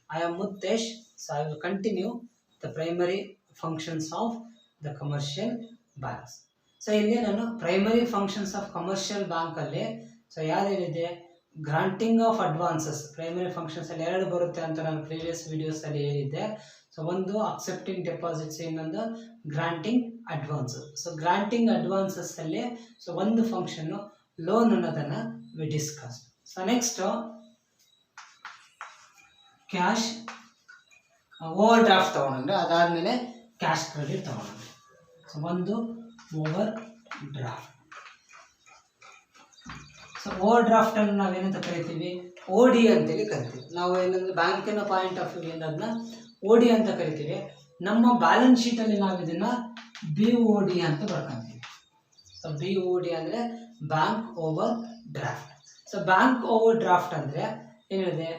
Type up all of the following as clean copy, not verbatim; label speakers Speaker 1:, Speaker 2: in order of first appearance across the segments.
Speaker 1: I am Muttesh, so I will continue the primary functions of the commercial banks. So ಇಲ್ಲಿ ನಾನು primary functions of commercial bank ಅಲ್ಲಿ so ಯಾವ್ದೇನಿದೆ granting of advances primary functions ಅಲ್ಲಿ ಎರಡು ಬರುತ್ತೆ ಅಂತ ನಾನು ಪ್ರೀವಿಯಸ್ ವಿಡಿಯೋಸ್ ಅಲ್ಲಿ ಹೇಳಿದ್ದೆ. ಸೊ ಒಂದು ಅಕ್ಸೆಪ್ಟಿಂಗ್ ಡೆಪಾಸಿಟ್ಸ್, ಇನ್ನೊಂದು granting advances. So granting advances ಅಲ್ಲಿ ಸೊ ಒಂದು ಫಂಕ್ಷನ್ ಲೋನ್ ಅನ್ನೋದನ್ನ we discuss. So next cash over draft ತಗೊಂಡ್ರೆ, ಅದಾದ್ಮೇಲೆ ಕ್ಯಾಶ್ ಕ್ರೆಡಿಟ್ ತಗೊಂಡ್ರೆ. ಸೊ ಒಂದು over draft. So over draft ಅನ್ನು ನಾವೇನಂತ ಕರಿತೀವಿ, ಓಡಿ ಅಂತೇಳಿ ಕರಿತೀವಿ. ನಾವು ಏನಂದ್ರೆ ಬ್ಯಾಂಕಿನ ಪಾಯಿಂಟ್ ಆಫ್ ವ್ಯೂ ಅದನ್ನ ಓಡಿ ಅಂತ ಕರಿತೀವಿ. ನಮ್ಮ ಬ್ಯಾಲೆನ್ಸ್ ಶೀಟ್ ಅಲ್ಲಿ ನಾವು ಇದನ್ನ ಬಿ ಒ ಡಿ ಅಂತ ಬರ್ಕೊಂತೀವಿ. ಸೊ ಬಿ ಒ ಡಿ ಅಂದ್ರೆ bank over draft. So bank over draft ಅಂದ್ರೆ ಏನಿದೆ,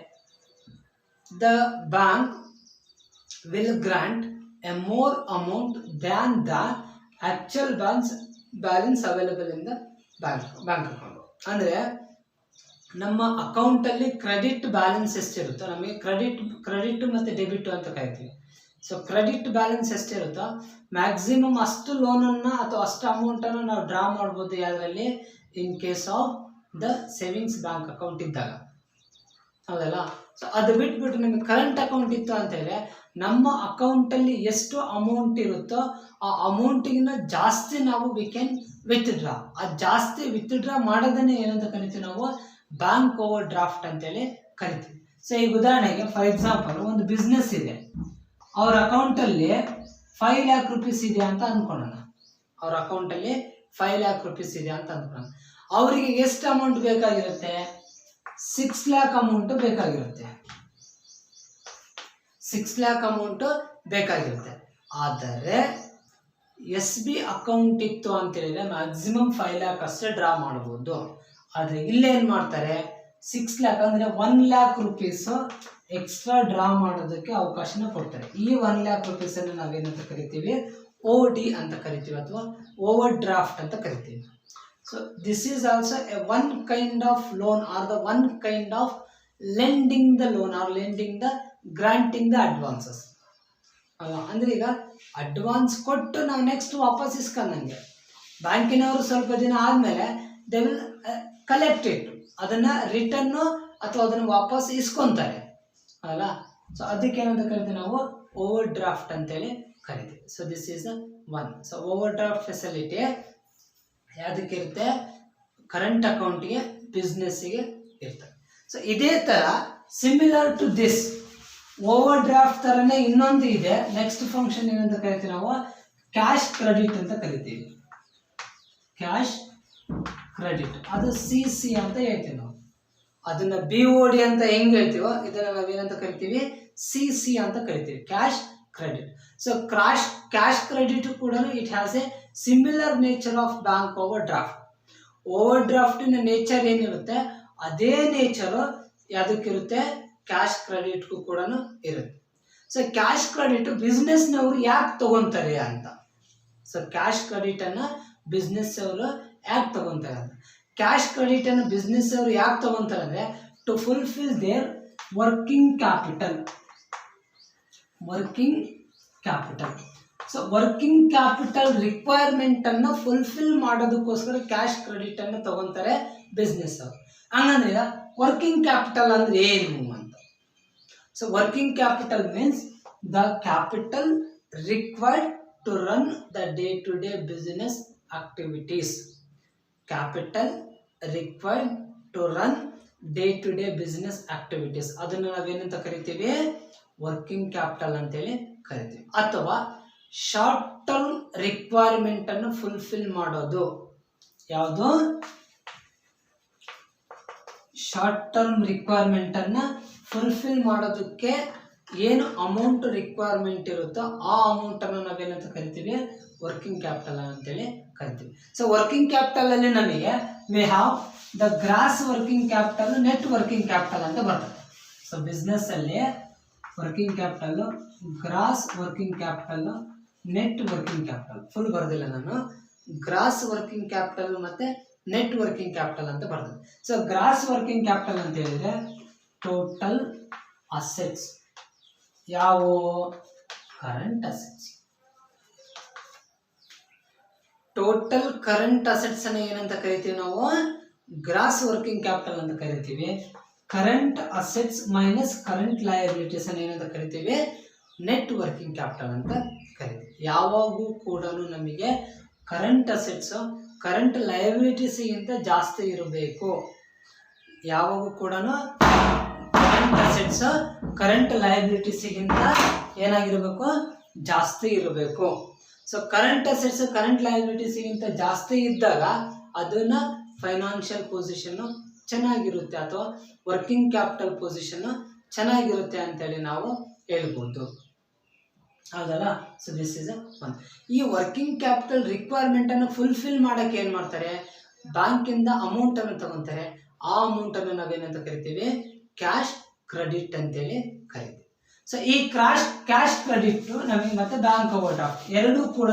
Speaker 1: the bank will grant a more amount than the actual balance available in the bank account. ಅಂದರೆ ನಮ್ಮ ಅಕೌಂಟಲ್ಲಿ ಕ್ರೆಡಿಟ್ ಬ್ಯಾಲೆನ್ಸ್ ಎಷ್ಟಿರುತ್ತೋ, ನಮಗೆ credit ಮತ್ತು debit ಅಂತ ಕರಿತೀವಿ. ಸೊ ಕ್ರೆಡಿಟ್ ಬ್ಯಾಲೆನ್ಸ್ ಎಷ್ಟಿರುತ್ತೋ ಮ್ಯಾಕ್ಸಿಮಮ್ ಅಷ್ಟು ಲೋನನ್ನು ಅಥವಾ ಅಷ್ಟು ಅಮೌಂಟನ್ನು ನಾವು ಡ್ರಾ ಮಾಡ್ಬೋದು. ಯಾವುದರಲ್ಲಿ? In case of the savings bank account ಇದ್ದಾಗ, ಹೌದಲ್ಲ. ಸೊ ಅದು ಬಿಟ್ಬಿಟ್ಟು ನಿಮಗೆ ಕರೆಂಟ್ ಅಕೌಂಟ್ ಇತ್ತು ಅಂತ ಹೇಳಿದ್ರೆ ನಮ್ಮ ಅಕೌಂಟಲ್ಲಿ ಎಷ್ಟು ಅಮೌಂಟ್ ಇರುತ್ತೋ ಆ ಅಮೌಂಟಿಗಿಂತ ಜಾಸ್ತಿ ನಾವು ವಿ ಕ್ಯಾನ್ ವಿತ್ಡ್ರಾ. ಆ ಜಾಸ್ತಿ ವಿತ್ಡ್ರಾ ಮಾಡೋದನ್ನೇ ಏನಂತ ಕರಿತೀವಿ ನಾವು, ಬ್ಯಾಂಕ್ ಓವರ್ ಡ್ರಾಫ್ಟ್ ಅಂತೇಳಿ ಕರಿತೀವಿ. ಸೊ ಈಗ ಉದಾಹರಣೆಗೆ ಫಾರ್ ಎಕ್ಸಾಂಪಲ್ ಒಂದು ಬಿಸ್ನೆಸ್ ಇದೆ, ಅವ್ರ ಅಕೌಂಟಲ್ಲಿ 5 lakh rupees ಇದೆ ಅಂತ ಅಂದ್ಕೊಳ್ಳೋಣ. ಅವ್ರ ಅಕೌಂಟಲ್ಲಿ 5 lakh rupees ಇದೆ ಅಂತ ಅಂದ್ಕೊಳ್ಳೋಣ. ಅವರಿಗೆ ಎಷ್ಟು ಅಮೌಂಟ್ ಬೇಕಾಗಿರುತ್ತೆ? 6 lakh ಅಮೌಂಟ್ ಬೇಕಾಗಿರುತ್ತೆ. 6 lakh ಅಮೌಂಟ್ ಬೇಕಾಗಿರುತ್ತೆ. ಆದರೆ ಎಸ್ ಬಿ ಅಕೌಂಟ್ ಇತ್ತು ಅಂತ ಹೇಳಿದ್ರೆ ಮ್ಯಾಕ್ಸಿಮಮ್ 5 lakh ಅಷ್ಟೇ ಡ್ರಾ ಮಾಡಬಹುದು. ಆದರೆ ಇಲ್ಲೇನು ಮಾಡ್ತಾರೆ, 6 lakh ಅಂದರೆ 1 lakh rupees ಎಕ್ಸ್ಟ್ರಾ ಡ್ರಾ ಮಾಡೋದಕ್ಕೆ ಅವಕಾಶನ ಕೊಡ್ತಾರೆ. ಈ 1 lakh rupees ಅನ್ನು ನಾವೇನಂತ ಕರಿತೀವಿ, ಓ ಡಿ ಅಂತ ಕರಿತೀವಿ ಅಥವಾ ಓವರ್ ಡ್ರಾಫ್ಟ್ ಅಂತ ಕರಿತೀವಿ. So this is also a one kind of loan or the one kind of lending the loan or lending the granting the advances. ಅಂದ್ರೆ ಈಗ ಅಡ್ವಾನ್ಸ್ ಕೊಟ್ಟು ನಾವು ನೆಕ್ಸ್ಟ್ ವಾಪಸ್ ಇಸ್ಕೊಂಡಂಗೆ, ಬ್ಯಾಂಕಿನವರು ಸ್ವಲ್ಪ ದಿನ ಆದಮೇಲೆ ದೇ ವಿಲ್ ಕಲೆಕ್ಟ್ ಇಟ್, ಅದನ್ನು ರಿಟರ್ನು ಅಥವಾ ಅದನ್ನು ವಾಪಸ್ ಇಸ್ಕೊತಾರೆ ಅಲ್ಲ. ಸೊ ಅದಕ್ಕೆ ಏನಂತ ಕರಿತೀವಿ ನಾವು, ಓವರ್ ಡ್ರಾಫ್ಟ್ ಅಂತೇಳಿ ಕರಿತೀವಿ. So this is one. So overdraft facility ಯಾವುದಕ್ಕೆ ಇರುತ್ತೆ? ಕರೆಂಟ್ ಅಕೌಂಟ್ಗೆ, ಬಿಸ್ನೆಸ್ಸಿಗೆ ಇರ್ತದೆ. ಸೊ ಇದೇ ಥರ similar to this overdraft ಥರನೇ ಇನ್ನೊಂದು ಇದೆ. ನೆಕ್ಸ್ಟ್ ಫಂಕ್ಷನ್ ಏನಂತ ಕರಿತೀವಿ ನಾವು, ಕ್ಯಾಶ್ ಕ್ರೆಡಿಟ್ ಅಂತ ಕರಿತೀವಿ. ಕ್ಯಾಶ್ ಕ್ರೆಡಿಟ್ ಅದು ಸಿ ಸಿ ಅಂತ ಹೇಳ್ತೀವಿ ನಾವು. ಅದನ್ನ ಬಿ ಒ ಡಿ ಅಂತ ಹೆಂಗೆ ಹೇಳ್ತೀವೋ ಇದನ್ನು ನಾವೇನಂತ ಕರಿತೀವಿ, ಸಿ ಸಿ ಅಂತ ಕರಿತೀವಿ, cash credit. So cash credit ಕೂಡ it has a similar nature of bank overdraft. ಓವರ್ ಡ್ರಾಫ್ಟಿನ ನೇಚರ್ ಏನಿರುತ್ತೆ ಅದೇ ನೇಚರು ಯಾವುದಕ್ಕಿರುತ್ತೆ, ಕ್ಯಾಶ್ ಕ್ರೆಡಿಟ್ಗೂ ಕೂಡ ಇರುತ್ತೆ. ಸೊ ಕ್ಯಾಶ್ ಕ್ರೆಡಿಟ್ ಬಿಸ್ನೆಸ್ನವರು ಯಾಕೆ ತಗೊಂತಾರೆ ಅಂತ. ಸೊ ಕ್ಯಾಶ್ ಕ್ರೆಡಿಟನ್ನು ಬಿಸ್ನೆಸ್ ಅವರು ಯಾಕೆ ತಗೊಂತಾರೆ ಅಂತ. ಕ್ಯಾಶ್ ಕ್ರೆಡಿಟನ್ನು ಬಿಸ್ನೆಸ್ ಅವರು ಯಾಕೆ ತಗೊಂತಾರೆ ಅಂದರೆ to fulfil their working capital. So working capital ರಿಕ್ವೈರ್ಮೆಂಟನ್ನು ಫುಲ್ಫಿಲ್ ಮಾಡೋದಕ್ಕೋಸ್ಕರ ಕ್ಯಾಶ್ ಕ್ರೆಡಿಟನ್ನು ತಗೊತಾರೆ ಬಿಸ್ನೆಸ್ ಅವರು. ಹಂಗಂದ್ರೆ ಈಗ ವರ್ಕಿಂಗ್ ಕ್ಯಾಪಿಟಲ್ ಅಂದರೆ ಏನು ಅಂತ. So working capital means the capital required to run the day to day business activities. Capital required to run day to day business activities, ಅದನ್ನು ನಾವೇನಂತ ಕರಿತೀವಿ, ವರ್ಕಿಂಗ್ ಕ್ಯಾಪಿಟಲ್ ಅಂತೇಳಿ ಕರಿತೀವಿ. ಅಥವಾ ಶಾರ್ಟ್ ಟರ್ಮ್ ರಿಕ್ವೈರ್ಮೆಂಟ್ ಅನ್ನು ಫುಲ್ಫಿಲ್ ಮಾಡೋದು ಯಾವುದು, ಶಾರ್ಟ್ ಟರ್ಮ್ ರಿಕ್ವೈರ್ಮೆಂಟ್ ಅನ್ನ ಫುಲ್ಫಿಲ್ ಮಾಡೋದಕ್ಕೆ ಏನು ಅಮೌಂಟ್ ರಿಕ್ವೈರ್ಮೆಂಟ್ ಇರುತ್ತೋ ಆ ಅಮೌಂಟ್ ಅನ್ನು ನಾವೇನಂತ ಕರಿತೀವಿ, ವರ್ಕಿಂಗ್ ಕ್ಯಾಪಿಟಲ್ ಅಂತೇಳಿ ಕರಿತೀವಿ. ಸೊ ವರ್ಕಿಂಗ್ ಕ್ಯಾಪಿಟಲ್ ಅಲ್ಲಿ ನಮಗೆ we have the gross working capital, net working capital ಅಂತ ಬರ್ತದೆ. ಸೊ ಬಿಸ್ನೆಸ್ ಅಲ್ಲಿ working capital, gross working capital, net working capital. Full ಬರೋದಿಲ್ಲ ನಾನು, ಗ್ರಾಸ್ ವರ್ಕಿಂಗ್ ಕ್ಯಾಪಿಟಲ್ ಮತ್ತೆ ನೆಟ್ ವರ್ಕಿಂಗ್ ಕ್ಯಾಪಿಟಲ್ ಅಂತ ಬರ್ತದೆ. ಸೊ ಗ್ರಾಸ್ ವರ್ಕಿಂಗ್ ಕ್ಯಾಪಿಟಲ್ ಅಂತ ಹೇಳಿದ್ರೆ ಟೋಟಲ್ ಅಸೆಟ್ಸ್ ಯಾವ current assets. Total current assets ಅನ್ನ ಏನಂತ ಕರಿತೀವಿ ನಾವು, ಗ್ರಾಸ್ ವರ್ಕಿಂಗ್ ಕ್ಯಾಪಿಟಲ್ ಅಂತ ಕರಿತೀವಿ. Current assets minus current liabilities ಅನ್ನ ಏನಂತ ಕರಿತೀವಿ, ನೆಟ್ ವರ್ಕಿಂಗ್ ಕ್ಯಾಪಿಟಲ್ ಅಂತ ಕರಿತೀವಿ. ಯಾವಾಗೂ ಕೂಡ ನಮಗೆ ಕರೆಂಟ್ ಅಸೆಟ್ಸ್ ಕರೆಂಟ್ ಲಯಬಿಲಿಟೀಸ್ಗಿಂತ ಜಾಸ್ತಿ ಇರಬೇಕು. ಯಾವಾಗೂ ಕೂಡ ಕರೆಂಟ್ ಅಸೆಟ್ಸ್ ಕರೆಂಟ್ ಲಯಬಿಲಿಟೀಸ್ಗಿಂತ ಏನಾಗಿರಬೇಕು, ಜಾಸ್ತಿ ಇರಬೇಕು. ಸೊ ಕರೆಂಟ್ ಅಸೆಟ್ಸ್ ಕರೆಂಟ್ ಲಯಬಿಲಿಟೀಸ್ಗಿಂತ ಜಾಸ್ತಿ ಇದ್ದಾಗ ಅದನ್ನ ಫೈನಾನ್ಷಿಯಲ್ ಪೊಸಿಷನ್ ಚೆನ್ನಾಗಿರುತ್ತೆ ಅಥವಾ ವರ್ಕಿಂಗ್ ಕ್ಯಾಪಿಟಲ್ ಪೊಸಿಷನ್ ಚೆನ್ನಾಗಿರುತ್ತೆ ಅಂತೇಳಿ ನಾವು ಹೇಳ್ಬೋದು, ಹೌದಲ್ಲ. So this is one. ಈ ವರ್ಕಿಂಗ್ ಕ್ಯಾಪಿಟಲ್ ರಿಕ್ವೈರ್ಮೆಂಟ್ ಅನ್ನು ಫುಲ್ಫಿಲ್ ಮಾಡಕ್ಕೆ ಏನ್ ಮಾಡ್ತಾರೆ, ಬ್ಯಾಂಕಿಂದ ಅಮೌಂಟ್ ಅನ್ನು ತಗೊಂತಾರೆ. ಆ ಅಮೌಂಟ್ ಅನ್ನು ನಾವೇನಂತ ಕರಿತೀವಿ, ಕ್ಯಾಶ್ ಕ್ರೆಡಿಟ್ ಅಂತೇಳಿ ಕರಿತೀವಿ. ಸೊ ಈ ಕ್ಯಾಶ್ ಕ್ರೆಡಿಟ್ ನಮಗೆ ಮತ್ತೆ ಬ್ಯಾಂಕ್ ಓವರ್ ಡ್ರಾಫ್ಟ್ ಎರಡೂ ಕೂಡ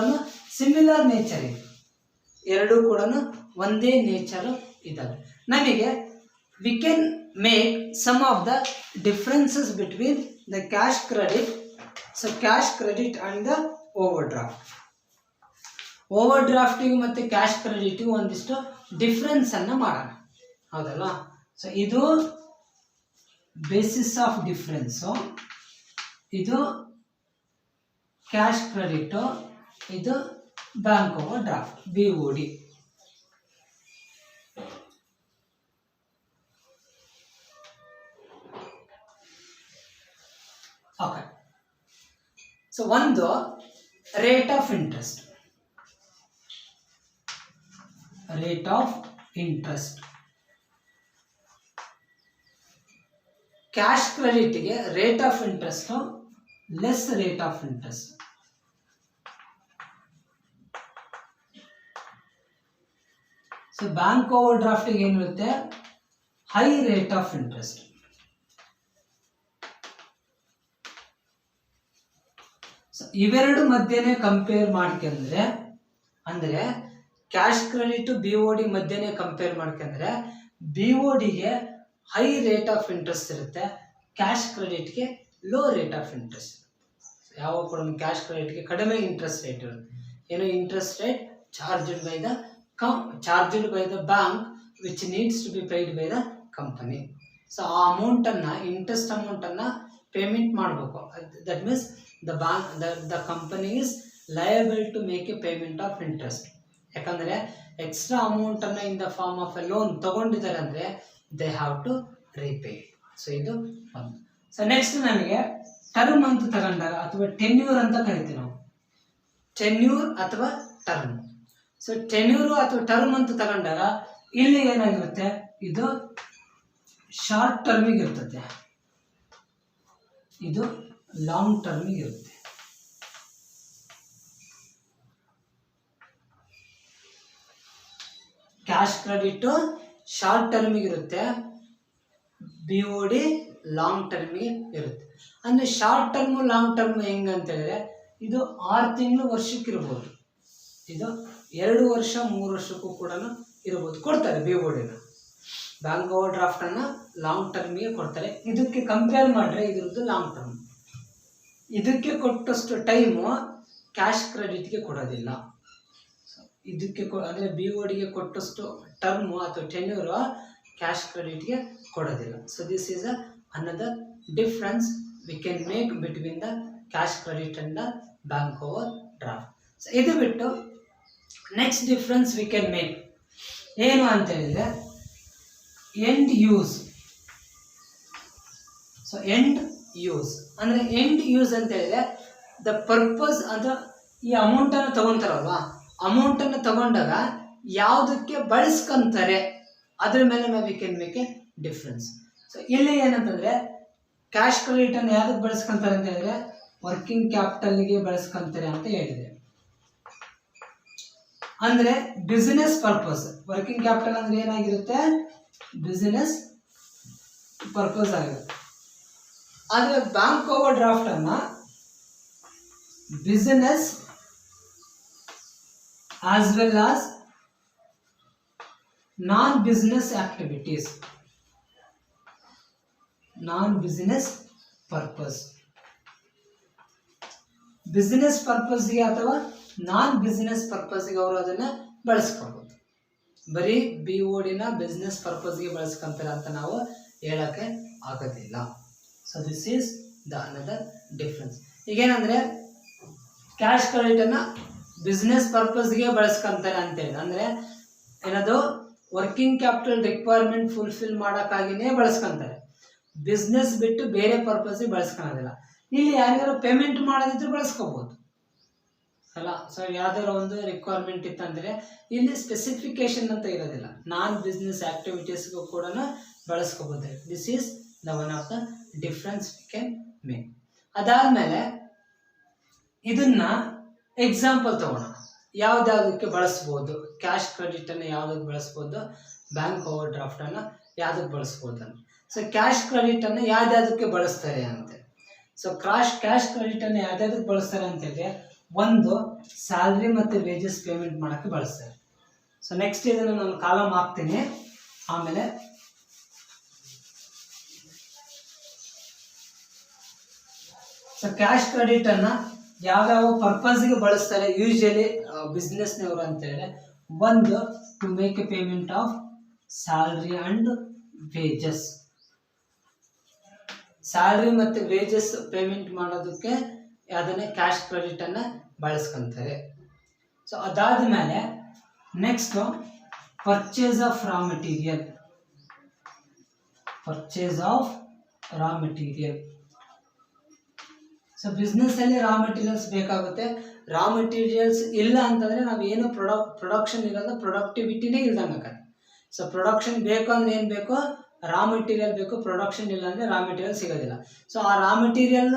Speaker 1: ಸಿಮಿಲರ್ ನೇಚರ್ ಇದೆ, ಎರಡೂ ಕೂಡ ಒಂದೇ ನೇಚರ್ ಇದ್ದಾವೆ. ನಮಗೆ we can make some of the differences between the cash credit, so cash credit and the overdraft. ಓವರ್ ಡ್ರಾಫ್ಟಿಗೂ ಮತ್ತೆ ಕ್ಯಾಶ್ ಕ್ರೆಡಿಟ್ಗೂ ಒಂದಿಷ್ಟು ಡಿಫ್ರೆನ್ಸ್ ಅನ್ನ ಮಾಡೋಣ, ಹೌದಲ್ಲ. ಸೊ ಇದು ಬೇಸಿಸ್ ಆಫ್ ಡಿಫ್ರೆನ್ಸ್, ಇದು ಕ್ಯಾಶ್ ಕ್ರೆಡಿಟ್, ಇದು bank overdraft BOD. Okay. So ಒಂದು rate of interest, rate of interest. Cash ಕ್ರೆಡಿಟ್ಗೆ rate of interest less rate of interest. So bank ಓವರ್ ಡ್ರಾಫ್ಟಿಗೆ ಏನಿರುತ್ತೆ, ಹೈ ರೇಟ್ ಆಫ್ ಇಂಟ್ರೆಸ್ಟ್. ಸೊ ಇವೆರಡು ಮಧ್ಯೆನೆ ಕಂಪೇರ್ ಮಾಡ್ಕೊಂಡ್ರೆ, ಅಂದ್ರೆ ಕ್ಯಾಶ್ ಕ್ರೆಡಿಟ್ BOD ಮಧ್ಯೆನೆ ಕಂಪೇರ್ ಮಾಡ್ಕೊಂಡ್ರೆ BODಗೆ ಹೈ ರೇಟ್ ಆಫ್ ಇಂಟ್ರೆಸ್ಟ್ ಇರುತ್ತೆ, ಕ್ಯಾಶ್ ಕ್ರೆಡಿಟ್ಗೆ ಲೋ ರೇಟ್ ಆಫ್ ಇಂಟ್ರೆಸ್ಟ್. ಯಾವಾಗ ಕೂಡ ಕ್ಯಾಶ್ ಕ್ರೆಡಿಟ್ಗೆ ಕಡಿಮೆ ಇಂಟ್ರೆಸ್ಟ್ ರೇಟ್ ಇರುತ್ತೆ. ಏನು interest rate charged by the bank which needs to be paid by the company. So ಆ ಅಮೌಂಟನ್ನು, ಇಂಟ್ರೆಸ್ಟ್ ಅಮೌಂಟನ್ನು ಪೇಮೆಂಟ್ ಮಾಡಬೇಕು. That means the company is liable to make a payment of interest. ಯಾಕಂದರೆ extra ಅಮೌಂಟನ್ನು in the form of a loan ತಗೊಂಡಿದ್ದಾರೆ ಅಂದರೆ they have to repay. So ಇದು ಒಂದು. ಸೊ ನೆಕ್ಸ್ಟ್ ನಮಗೆ ಟರ್ಮ್ ಅಂತ ತಗೊಂಡಾಗ ಅಥವಾ ಟೆನ್ಯೂರ್ ಅಂತ ಕರಿತೀವಿ ನಾವು, ಟೆನ್ಯೂರ್ ಅಥವಾ ಟರ್ಮ್. ಸೊ ಟೆನ್ಯೂರು ಅಥವಾ ಟರ್ಮ್ ಅಂತ ತಗೊಂಡಾಗ ಇಲ್ಲಿ ಏನಾಗಿರುತ್ತೆ, ಇದು ಶಾರ್ಟ್ ಟರ್ಮಿಗೆ ಇರ್ತದೆ, ಇದು ಲಾಂಗ್ ಟರ್ಮಿಗೆ ಇರುತ್ತೆ. ಕ್ಯಾಶ್ ಕ್ರೆಡಿಟ್ ಶಾರ್ಟ್ ಟರ್ಮಿಗೆ ಇರುತ್ತೆ, BOD ಲಾಂಗ್ ಟರ್ಮಿಗೆ ಇರುತ್ತೆ. ಅಂದರೆ ಶಾರ್ಟ್ ಟರ್ಮು ಲಾಂಗ್ ಟರ್ಮ್ ಹೆಂಗೆ ಅಂತ ಹೇಳಿದ್ರೆ, ಇದು 6 ತಿಂಗಳು ವರ್ಷಕ್ಕೆ ಇರ್ಬೋದು, ಇದು 2 ವರ್ಷ 3 ವರ್ಷಕ್ಕೂ ಕೂಡ ಇರ್ಬೋದು, ಕೊಡ್ತಾರೆ BODನ. ಬ್ಯಾಂಕ್ ಓವರ್ ಡ್ರಾಫ್ಟನ್ನು ಲಾಂಗ್ ಟರ್ಮಿಗೆ ಕೊಡ್ತಾರೆ. ಇದಕ್ಕೆ ಕಂಪೇರ್ ಮಾಡಿದ್ರೆ ಇದ್ರದ್ದು ಲಾಂಗ್ ಟರ್ಮ್. ಇದಕ್ಕೆ ಕೊಟ್ಟಷ್ಟು ಟೈಮು ಕ್ಯಾಶ್ ಕ್ರೆಡಿಟ್ಗೆ ಕೊಡೋದಿಲ್ಲ. ಇದಕ್ಕೆ ಅಂದರೆ BODಗೆ ಕೊಟ್ಟಷ್ಟು ಟರ್ಮು ಅಥವಾ ಟೆನ್ಯೂರು ಕ್ಯಾಶ್ ಕ್ರೆಡಿಟ್ಗೆ ಕೊಡೋದಿಲ್ಲ. So this is another difference we can make between the cash credit and the bank over draft. So ಇದು ಬಿಟ್ಟು next difference we can make ಏನು ಅಂತ ಹೇಳಿದರೆ end use. So end use ಅಂದರೆ end use ಅಂತ ಹೇಳಿದ್ರೆ the purpose ಅಥವಾ ಈ ಅಮೌಂಟನ್ನು ತಗೊತಾರಲ್ವಾ, ಅಮೌಂಟನ್ನು ತಗೊಂಡಾಗ ಯಾವುದಕ್ಕೆ ಬಳಸ್ಕೊಂತಾರೆ ಅದ್ರ ಮೇಲೆ ನಾವು V can make A difference. So ಇಲ್ಲಿ ಏನಂತಂದರೆ ಕ್ಯಾಶ್ ಕ್ರೆಡಿಟನ್ನು ಯಾವುದಕ್ಕೆ ಬಳಸ್ಕೊಂತಾರೆ ಅಂತ ಹೇಳಿದ್ರೆ ವರ್ಕಿಂಗ್ ಕ್ಯಾಪಿಟಲ್ಗೆ ಬಳಸ್ಕೊಂತಾರೆ ಅಂತ ಹೇಳಿದೆ. ಅಂದರೆ ಬಿಸಿನೆಸ್ ಪರ್ಪಸ್, ವರ್ಕಿಂಗ್ ಕ್ಯಾಪಿಟಲ್ ಅಂದರೆ ಏನಾಗಿರುತ್ತೆ, ಬಿಸಿನೆಸ್ ಪರ್ಪಸ್ ಆಗಿರುತ್ತೆ. ಆದರೆ ಬ್ಯಾಂಕ್ ಓವರ್ ಡ್ರಾಫ್ಟನ್ನು business as well as non-business activities, non-business purpose. Business ಪರ್ಪಸ್ಗೆ ಅಥವಾ ನಾನ್ ಬಿಸ್ನೆಸ್ ಪರ್ಪಸ್ಗೆ ಅವರು ಅದನ್ನ ಬಳಸ್ಕೊಳ್ಬೋದು. ಬರೀ BODನ ಬಿಸ್ನೆಸ್ ಪರ್ಪಸ್ಗೆ ಬಳಸ್ಕೊಂತಾರೆ ಅಂತ ನಾವು ಹೇಳಕ್ಕೆ ಆಗೋದಿಲ್ಲ. So this is the another difference. ಈಗೇನಂದ್ರೆ ಕ್ಯಾಶ್ ಕ್ರೆಡಿಟನ್ನು ಬಿಸ್ನೆಸ್ ಪರ್ಪಸ್ಗೆ ಬಳಸ್ಕೊಂತಾರೆ ಅಂತೇಳಿ ಅಂದರೆ ಏನದು ವರ್ಕಿಂಗ್ ಕ್ಯಾಪಿಟಲ್ ರಿಕ್ವೈರ್ಮೆಂಟ್ ಫುಲ್ಫಿಲ್ ಮಾಡೋಕ್ಕಾಗಿಯೇ ಬಳಸ್ಕೊಂತಾರೆ, ಬಿಸ್ನೆಸ್ ಬಿಟ್ಟು ಬೇರೆ ಪರ್ಪಸ್ಗೆ ಬಳಸ್ಕೊಳೋದಿಲ್ಲ. ಇಲ್ಲಿ ಯಾರಿಗಾರು ಪೇಮೆಂಟ್ ಮಾಡೋದಿದ್ರು ಬಳಸ್ಕೋಬೋದು ಅಲ್ಲ. ಸೊ ಯಾವ್ದಾದ್ರು ಒಂದು ರಿಕ್ವೈರ್ಮೆಂಟ್ ಇತ್ತಂದರೆ ಇಲ್ಲಿ ಸ್ಪೆಸಿಫಿಕೇಶನ್ ಅಂತ ಇರೋದಿಲ್ಲ, ನಾನ್ ಬಿಸ್ನೆಸ್ ಆಕ್ಟಿವಿಟೀಸ್ಗೂ ಕೂಡ ಬಳಸ್ಕೋಬೋದು. This is the one of the difference we can make. ಅದಾದಮೇಲೆ ಇದನ್ನ ಎಕ್ಸಾಂಪಲ್ ತಗೋಣ, ಯಾವ್ದಾವುದಕ್ಕೆ ಬಳಸ್ಬೋದು, ಕ್ಯಾಶ್ ಕ್ರೆಡಿಟನ್ನು ಯಾವುದಕ್ಕೆ ಬಳಸ್ಬೋದು, ಬ್ಯಾಂಕ್ ಓವರ್ ಡ್ರಾಫ್ಟನ್ನು ಯಾವುದಕ್ಕೆ ಬಳಸ್ಬೋದು ಅಂತ. ಸೊ ಕ್ಯಾಶ್ ಕ್ರೆಡಿಟನ್ನು ಯಾವ್ದಾವುದಕ್ಕೆ ಬಳಸ್ತಾರೆ ಅಂತ. ಸೊ ಕ್ಯಾಶ್ ಕ್ರೆಡಿಟನ್ನು ಯಾವ್ದಾವುದಕ್ಕೆ ಬಳಸ್ತಾರೆ ಅಂತೇಳಿದ್ರೆ, ಒಂದು ಸ್ಯಾಲ್ರಿ ಮತ್ತು ವೇಜಸ್ ಪೇಮೆಂಟ್ ಮಾಡೋಕ್ಕೆ ಬಳಸ್ತಾರೆ. ಸೊ ನೆಕ್ಸ್ಟ್ ಇದನ್ನು ನಾನು ಕಾಲಮ್ ಹಾಕ್ತೀನಿ. ಆಮೇಲೆ ಸೊ ಕ್ಯಾಶ್ ಕ್ರೆಡಿಟನ್ನು ಯಾವ್ಯಾವ ಪರ್ಪಸ್ಗೆ ಬಳಸ್ತಾರೆ ಯೂಶಲಿ ಬಿಸ್ನೆಸ್ನವರು ಅಂತ ಹೇಳಿದ್ರೆ, ಒಂದು to make a payment of salary and wages, salary ಮತ್ತು ವೇಜಸ್ ಪೇಮೆಂಟ್ ಮಾಡೋದಕ್ಕೆ ಅದನ್ನೇ ಕ್ಯಾಶ್ ಕ್ರೆಡಿಟನ್ನು ಬಳಸ್ಕೊಂತಾರೆ. ಸೊ ಅದಾದಮೇಲೆ next purchase of raw material, purchase of raw material. So ಬಿಸ್ನೆಸ್ಸಲ್ಲಿ ರಾ ಮೆಟೀರಿಯಲ್ಸ್ ಬೇಕಾಗುತ್ತೆ. ರಾ ಮೆಟೀರಿಯಲ್ಸ್ ಇಲ್ಲ ಅಂತಂದರೆ ನಾವೇನು ಪ್ರೊಡಕ್ಷನ್ ಇರೋದು, ಪ್ರೊಡಕ್ಟಿವಿಟಿನೇ ಇಲ್ದಂಗೆ ಆಗುತ್ತೆ. ಸೊ ಪ್ರೊಡಕ್ಷನ್ ಬೇಕು ಅಂದ್ರೆ ಏನು ಬೇಕು, ರಾ ಮೆಟೀರಿಯಲ್ ಬೇಕು. ಪ್ರೊಡಕ್ಷನ್ ಇಲ್ಲ ಅಂದರೆ ರಾ ಮೆಟೀರಿಯಲ್ ಸಿಗೋದಿಲ್ಲ. ಸೊ ಆ ರಾ ಮೆಟೀರಿಯಲ್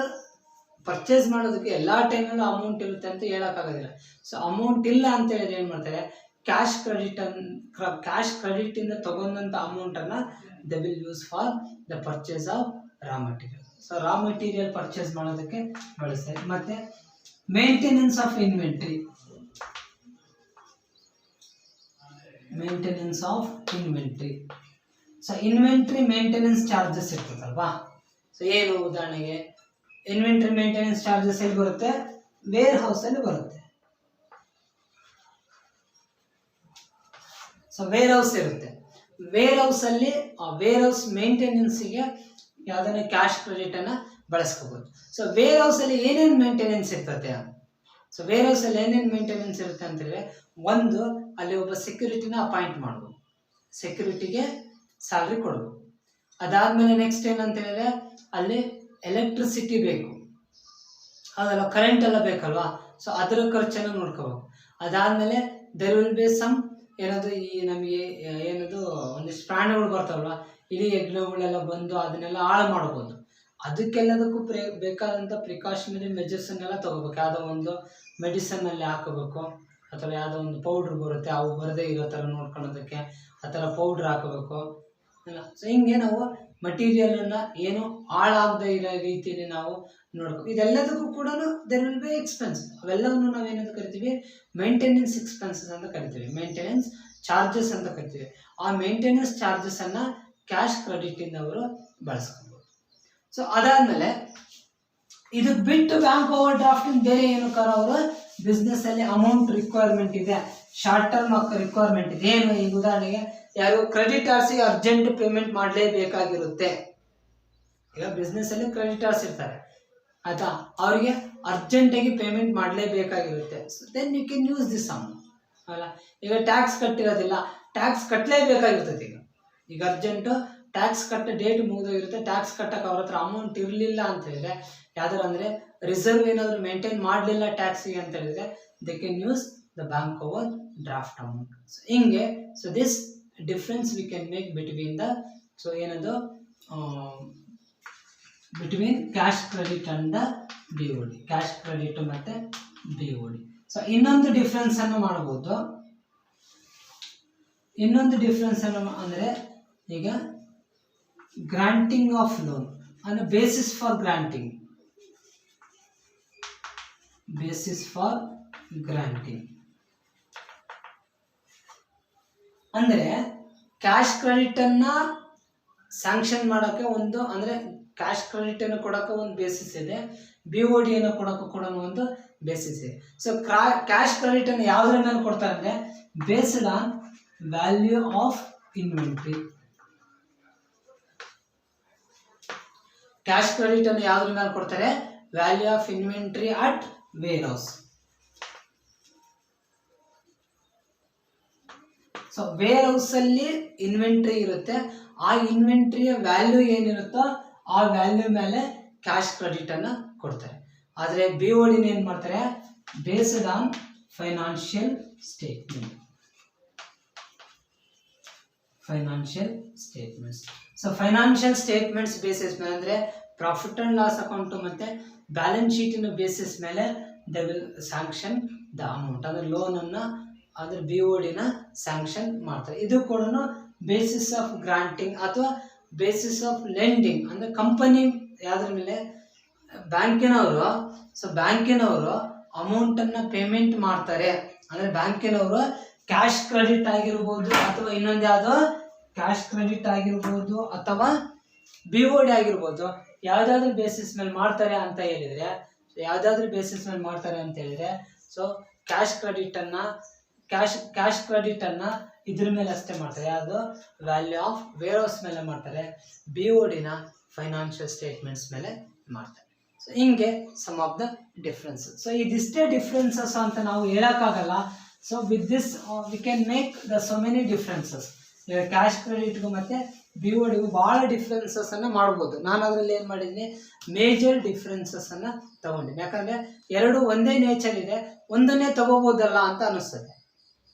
Speaker 1: ಪರ್ಚೇಸ್ ಮಾಡೋದಕ್ಕೆ ಎಲ್ಲ ಟೈಮಲ್ಲೂ ಅಮೌಂಟ್ ಇರುತ್ತೆ ಅಂತ ಹೇಳೋಕ್ಕಾಗೋದಿಲ್ಲ. ಸೊ ಅಮೌಂಟ್ ಇಲ್ಲ ಅಂತ ಹೇಳಿದ್ರೆ ಏನು ಮಾಡ್ತಾರೆ, ಕ್ಯಾಶ್ ಕ್ರೆಡಿಟಿಂದ ತೊಗೊಂಡಂಥ ಅಮೌಂಟನ್ನು they will use for the purchase of raw material. So Ra material purchase ಮಾಡೋದಕ್ಕೆ ಬಳಸ್ತಾರೆ. ಮತ್ತು maintenance of inventory, maintenance of inventory. So inventory maintenance charges ಇರ್ತದಲ್ವಾ. ಸೊ ಏನು ಉದಾಹರಣೆಗೆ ಇನ್ವೆಂಟ್ರಿ ಮೇಂಟೆನೆನ್ಸ್ ಚಾರ್ಜಸ್ ಎಲ್ಲಿ ಬರುತ್ತೆ, ವೇರ್ ಹೌಸಲ್ಲಿ ಬರುತ್ತೆ. ಸೊ ವೇರ್ ಹೌಸ್ ಇರುತ್ತೆ, ವೇರ್ ಹೌಸಲ್ಲಿ ಆ ವೇರ್ ಹೌಸ್ ಮೇಂಟೆನೆನ್ಸಿಗೆ ಯಾವುದನ್ನ ಕ್ಯಾಶ್ ಕ್ರೆಡಿಟನ್ನು ಬಳಸ್ಕೋಬೋದು. ಸೊ ವೇರ್ ಹೌಸಲ್ಲಿ ಏನೇನು ಮೇಂಟೆನೆನ್ಸ್ ಇರ್ತದೆ, ಸೊ ವೇರ್ ಹೌಸಲ್ಲಿ ಏನೇನು ಮೇಂಟೆನೆನ್ಸ್ ಇರುತ್ತೆ ಅಂತಂದರೆ, ಒಂದು ಅಲ್ಲಿ ಒಬ್ಬ ಸೆಕ್ಯೂರಿಟಿನ ಅಪಾಯಿಂಟ್ ಮಾಡ್ಬೋದು, ಸೆಕ್ಯೂರಿಟಿಗೆ ಸ್ಯಾಲ್ರಿ ಕೊಡ್ಬೋದು. ಅದಾದಮೇಲೆ ನೆಕ್ಸ್ಟ್ ಏನಂತ ಹೇಳಿದ್ರೆ ಅಲ್ಲಿ ಎಲೆಕ್ಟ್ರಿಸಿಟಿ ಬೇಕು, ಅದೆಲ್ಲ ಕರೆಂಟ್ ಎಲ್ಲ ಬೇಕಲ್ವಾ. ಸೊ ಅದರ ಖರ್ಚನ್ನು ನೋಡ್ಕೋಬೇಕು. ಅದಾದಮೇಲೆ ದೆರ್ ವಿಲ್ ಬಿ ಸಮ್ ಏನದು ಈ ನಮಗೆ ಏನದು ಒಂದಿಷ್ಟು ಪ್ರಾಣಿಗಳು ಬರ್ತಾವಲ್ವ, ಇಲಿ ಯಜ್ಞಗಳೆಲ್ಲ ಬಂದು ಅದನ್ನೆಲ್ಲ ಹಾಳು ಮಾಡ್ಬೋದು. ಅದಕ್ಕೆಲ್ಲದಕ್ಕೂ ಬೇಕಾದಂಥ ಪ್ರಿಕಾಷನರಿ ಮೆಜರ್ಸನ್ನೆಲ್ಲ ತೊಗೋಬೇಕು. ಯಾವುದೋ ಒಂದು ಮೆಡಿಸನ್ನಲ್ಲಿ ಹಾಕೋಬೇಕು, ಅಥವಾ ಯಾವುದೋ ಒಂದು ಪೌಡ್ರ್ ಬರುತ್ತೆ ಅವು ಬರದೇ ಇರೋ ಥರ ನೋಡ್ಕೊಳ್ಳೋದಕ್ಕೆ ಆ ಥರ ಪೌಡ್ರ್ ಹಾಕೋಬೇಕು ಅಲ್ಲ. ಸೊ ಹಿಂಗೆ ನಾವು ಮಟೀರಿಯಲನ್ನು ಏನು ಹಾಳಾಗದೇ ಇರೋ ರೀತಿಯಲ್ಲಿ ನಾವು ನೋಡ್ಬೇಕು. ಇದೆಲ್ಲದಕ್ಕೂ ಕೂಡ ದೆರ್ ವಿಲ್ ಬಿ ಎಕ್ಸ್ಪೆನ್ಸ್. ಅವೆಲ್ಲವನ್ನು ನಾವೇನಂತ ಕರಿತೀವಿ, ಮೇಂಟೆನೆನ್ಸ್ ಎಕ್ಸ್ಪೆನ್ಸಸ್ ಅಂತ ಕರಿತೀವಿ, ಮೇಂಟೆನೆನ್ಸ್ ಚಾರ್ಜಸ್ ಅಂತ ಕರಿತೀವಿ. ಆ ಮೇಂಟೆನೆನ್ಸ್ ಚಾರ್ಜಸನ್ನು ಕ್ಯಾಶ್ ಕ್ರೆಡಿಟಿಂದ ಅವರು ಬಳಸ್ಕೊಬೋದು. ಸೊ ಅದಾದಮೇಲೆ ಇದು ಬಿಟ್ಟು ಬ್ಯಾಂಕ್ ಓವರ್ ಡ್ರಾಫ್ಟಿಂಗ್ ಬೇರೆ ಏನಕ್ಕಾರ ಅವರು ಬಿಸ್ನೆಸ್ಸಲ್ಲಿ ಅಮೌಂಟ್ ರಿಕ್ವೈರ್ಮೆಂಟ್ ಇದೆ, ಶಾರ್ಟ್ ಟರ್ಮ್ ರಿಕ್ವೈರ್ಮೆಂಟ್ ಇದೆ. ಏನು ಈಗ ಉದಾಹರಣೆಗೆ ಯಾರು ಕ್ರೆಡಿಟರ್ಸಿಗೆ ಅರ್ಜೆಂಟ್ ಪೇಮೆಂಟ್ ಮಾಡಲೇಬೇಕಾಗಿರುತ್ತೆ. ಈಗ ಬಿಸ್ನೆಸ್ಸಲ್ಲಿ ಕ್ರೆಡಿಟರ್ಸ್ ಇರ್ತಾರೆ ಆಯಿತಾ, ಅವರಿಗೆ ಅರ್ಜೆಂಟಾಗಿ ಪೇಮೆಂಟ್ ಮಾಡಲೇಬೇಕಾಗಿರುತ್ತೆ. So then you can use this amount ಅಲ್ಲ. ಈಗ ಟ್ಯಾಕ್ಸ್ ಕಟ್ಟಿರೋದಿಲ್ಲ, ಟ್ಯಾಕ್ಸ್ ಕಟ್ಟಲೇಬೇಕಾಗಿರ್ತದೆ. ಈಗ ಅರ್ಜೆಂಟು ಟ್ಯಾಕ್ಸ್ ಕಟ್ಟ ಡೇಟ್ ಮುಗಿದೋಗಿರುತ್ತೆ, ಟ್ಯಾಕ್ಸ್ ಕಟ್ಟಕ್ಕೆ ಅವ್ರ ಹತ್ರ ಅಮೌಂಟ್ ಇರಲಿಲ್ಲ ಅಂತ ಹೇಳಿದ್ರೆ, ಯಾವ್ದಾರು ಅಂದರೆ ರಿಸರ್ವ್ ಏನಾದರೂ ಮೇಂಟೈನ್ ಮಾಡಲಿಲ್ಲ ಟ್ಯಾಕ್ಸಿಗೆ ಅಂತ ಹೇಳಿದ್ರೆ, they can use the bank overdraft amount. So ಹಿಂಗೆ so this difference we can make between the so ಏನದು between cash credit and the BOD, cash credit ಮತ್ತು BOD. ಸೊ ಇನ್ನೊಂದು ಡಿಫ್ರೆನ್ಸನ್ನು ಮಾಡ್ಬೋದು. ಇನ್ನೊಂದು ಡಿಫ್ರೆನ್ಸನ್ನು ಅಂದರೆ ಈಗ ಗ್ರಾಂಟಿಂಗ್ ಆಫ್ ಲೋನ್ ಅಂದರೆ basis for granting, basis for granting ಅಂದರೆ ಕ್ಯಾಶ್ ಕ್ರೆಡಿಟನ್ನು ಸ್ಯಾಂಕ್ಷನ್ ಮಾಡೋಕ್ಕೆ ಒಂದು ಅಂದರೆ ಕ್ಯಾಶ್ ಕ್ರೆಡಿಟ್ ಅನ್ನು ಕೊಡೋಕೆ ಒಂದು ಬೇಸಿಸ್ ಇದೆ, BOD ಅನ್ನು ಕೊಡೋಕೆ ಕೂಡ ಒಂದು ಬೇಸಿಸ್ ಇದೆ. ಸೊ ಕ್ಯಾಶ್ ಕ್ರೆಡಿಟ್ ಅನ್ನು ಯಾವುದ್ರ ಮೇಲೆ ಕೊಡ್ತಾರೆ ಅಂದರೆ based on value of inventory. Cash credit ಅನ್ನು ಯಾವುದ್ರ ಮೇಲೆ ಕೊಡ್ತಾರೆ, value of inventory at warehouse. So warehouse ಅಲ್ಲಿ ಇನ್ವೆಂಟ್ರಿ ಇರುತ್ತೆ, ಆ ಇನ್ವೆಂಟ್ರಿಯ ವ್ಯಾಲ್ಯೂ ಏನಿರುತ್ತೋ ಆ ವ್ಯಾಲ್ಯೂ ಮೇಲೆ ಕ್ಯಾಶ್ ಕ್ರೆಡಿಟ್ ಅನ್ನ ಕೊಡ್ತಾರೆ. ಆದರೆ BOD ಏನ್ ಮಾಡ್ತಾರೆ, based on financial statement. Financial statements. So financial statements basis ಮೇಲೆ ಅಂದ್ರೆ ಪ್ರಾಫಿಟ್ ಅಂಡ್ ಲಾಸ್ ಅಕೌಂಟ್ ಮತ್ತೆ ಬ್ಯಾಲೆನ್ಸ್ ಶೀಟಿನ ಬೇಸಿಸ್ ಮೇಲೆ they will sanction the amount. ಅಂದ್ರೆ ಲೋನ್ ಅನ್ನ ಅದ್ರ BOD ನ ಸ್ಯಾಂಕ್ಷನ್ ಮಾಡ್ತಾರೆ. ಇದು ಕೂಡ ಬೇಸಿಸ್ ಆಫ್ ಗ್ರಾಂಟಿಂಗ್ ಅಥವಾ ಬೇಸಿಸ್ ಆಫ್ ಲೆಂಡಿಂಗ್. ಅಂದ್ರೆ ಕಂಪನಿ ಯಾವ್ದ್ರ ಮೇಲೆ, ಬ್ಯಾಂಕಿನವರು. ಸೊ ಬ್ಯಾಂಕಿನವರು ಅಮೌಂಟ್ ಅನ್ನ ಪೇಮೆಂಟ್ ಮಾಡ್ತಾರೆ. ಅಂದ್ರೆ ಬ್ಯಾಂಕಿನವರು ಕ್ಯಾಶ್ ಕ್ರೆಡಿಟ್ ಆಗಿರ್ಬೋದು ಅಥವಾ ಇನ್ನೊಂದು ಯಾವ್ದೋ ಕ್ಯಾಶ್ ಕ್ರೆಡಿಟ್ ಆಗಿರ್ಬೋದು ಅಥವಾ BOD ಆಗಿರ್ಬೋದು, ಯಾವ್ದಾದ್ರು ಬೇಸಿಸ್ ಮೇಲೆ ಮಾಡ್ತಾರೆ ಅಂತ ಹೇಳಿದ್ರೆ, ಯಾವ್ದಾದ್ರು ಬೇಸಿಸ್ ಮೇಲೆ ಮಾಡ್ತಾರೆ ಅಂತ ಹೇಳಿದ್ರೆ ಸೊ ಕ್ಯಾಶ್ ಕ್ರೆಡಿಟ್ ಅನ್ನ ಇದ್ರ ಮೇಲೆ ಅಷ್ಟೇ ಮಾಡ್ತಾರೆ, ಯಾವುದು ವ್ಯಾಲ್ಯೂ ಆಫ್ ವೇರ್ ಹೌಸ್ ಮೇಲೆ ಮಾಡ್ತಾರೆ, BOD ನ ಫೈನಾನ್ಷಿಯಲ್ ಸ್ಟೇಟ್ಮೆಂಟ್ಸ್ ಮೇಲೆ ಮಾಡ್ತಾರೆ. ಸೊ ಹಿಂಗೆ some of the differences. So ಇದಿಷ್ಟೇ ಡಿಫ್ರೆನ್ಸಸ್ ಅಂತ ನಾವು ಹೇಳಕ್ಕಾಗಲ್ಲ. So with this we can make the so many differences. ಈಗ ಕ್ಯಾಶ್ ಕ್ರೆಡಿಟ್ಗೂ ಮತ್ತೆ BODಗೂ ಭಾಳ ಡಿಫ್ರೆನ್ಸಸ್ ಅನ್ನ ಮಾಡ್ಬೋದು. ನಾನು ಅದರಲ್ಲಿ ಏನು ಮಾಡಿದ್ದೀನಿ, ಮೇಜರ್ ಡಿಫ್ರೆನ್ಸಸ್ ಅನ್ನ ತಗೊಂಡಿದ್ದೀನಿ. ಯಾಕಂದ್ರೆ ಎರಡು ಒಂದೇ ನೇಚರ್ ಇದೆ, ಒಂದನ್ನೇ ತಗೋಬೋದಲ್ಲ ಅಂತ ಅನಿಸ್ತದೆ